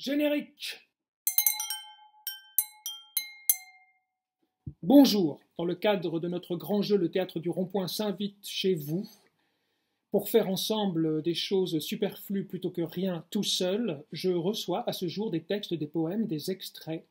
Générique. Bonjour, dans le cadre de notre grand jeu, le Théâtre du Rond-Point s'invite chez vous pour faire ensemble des choses superflues plutôt que rien tout seul. Je reçois à ce jour des textes, des poèmes, des extraits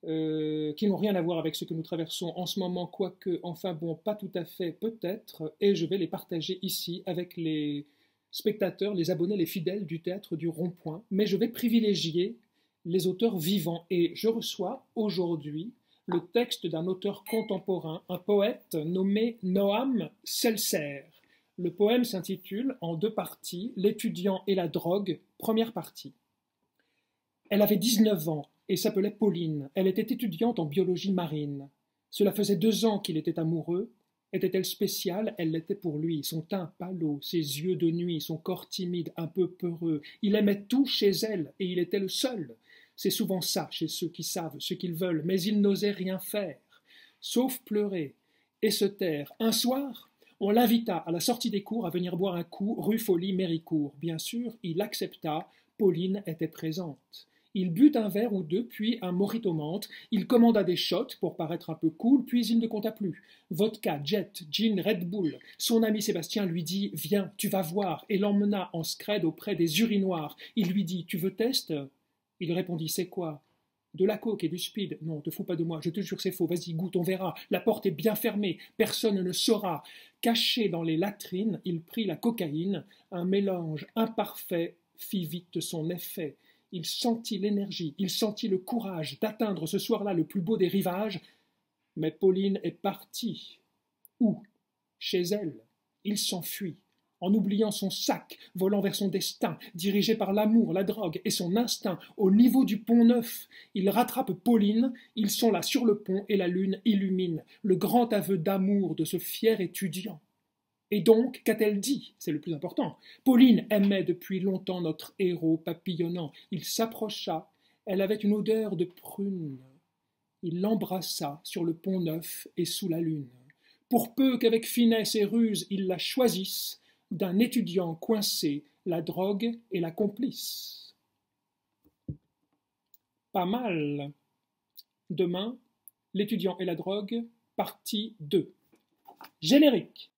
qui n'ont rien à voir avec ce que nous traversons en ce moment, quoique, enfin bon, pas tout à fait peut-être, et je vais les partager ici avec les spectateurs, les abonnés, les fidèles du Théâtre du Rond-Point, mais je vais privilégier les auteurs vivants, et je reçois aujourd'hui le texte d'un auteur contemporain, un poète nommé Noam Seltzer. Le poème s'intitule en deux parties, L'étudiant et la drogue, première partie. Elle avait 19 ans et s'appelait Pauline. Elle était étudiante en biologie marine. Cela faisait 2 ans qu'il était amoureux. Était-elle spéciale? Elle l'était pour lui. Son teint pâle, ses yeux de nuit, son corps timide, un peu peureux. Il aimait tout chez elle et il était le seul. C'est souvent ça chez ceux qui savent ce qu'ils veulent, mais il n'osait rien faire, sauf pleurer et se taire. Un soir, on l'invita à la sortie des cours à venir boire un coup rue Folie-Méricourt. Bien sûr, il accepta. Pauline était présente. Il but un verre ou deux, puis un mojito menthe. Il commanda des shots pour paraître un peu cool, puis il ne compta plus. Vodka, jet, gin, Red Bull. Son ami Sébastien lui dit « Viens, tu vas voir » et l'emmena en scred auprès des urinoirs. Il lui dit « Tu veux test ?» Il répondit « C'est quoi ?» De la coke et du speed. Non, te fous pas de moi, je te jure c'est faux, vas-y, goûte, on verra. La porte est bien fermée, personne ne saura. Caché dans les latrines, il prit la cocaïne. Un mélange imparfait fit vite son effet. Il sentit l'énergie, il sentit le courage d'atteindre ce soir-là le plus beau des rivages. Mais Pauline est partie. Où? Chez elle. Il s'enfuit, en oubliant son sac, volant vers son destin, dirigé par l'amour, la drogue et son instinct. Au niveau du Pont-Neuf, il rattrape Pauline, ils sont là sur le pont et la lune illumine le grand aveu d'amour de ce fier étudiant. Et donc, qu'a-t-elle dit? C'est le plus important. Pauline aimait depuis longtemps notre héros papillonnant. Il s'approcha, elle avait une odeur de prune. Il l'embrassa sur le Pont-Neuf et sous la lune. Pour peu qu'avec finesse et ruse il la choisisse, d'un étudiant coincé, la drogue et la complice. Pas mal. Demain, l'étudiant et la drogue, partie 2. Générique.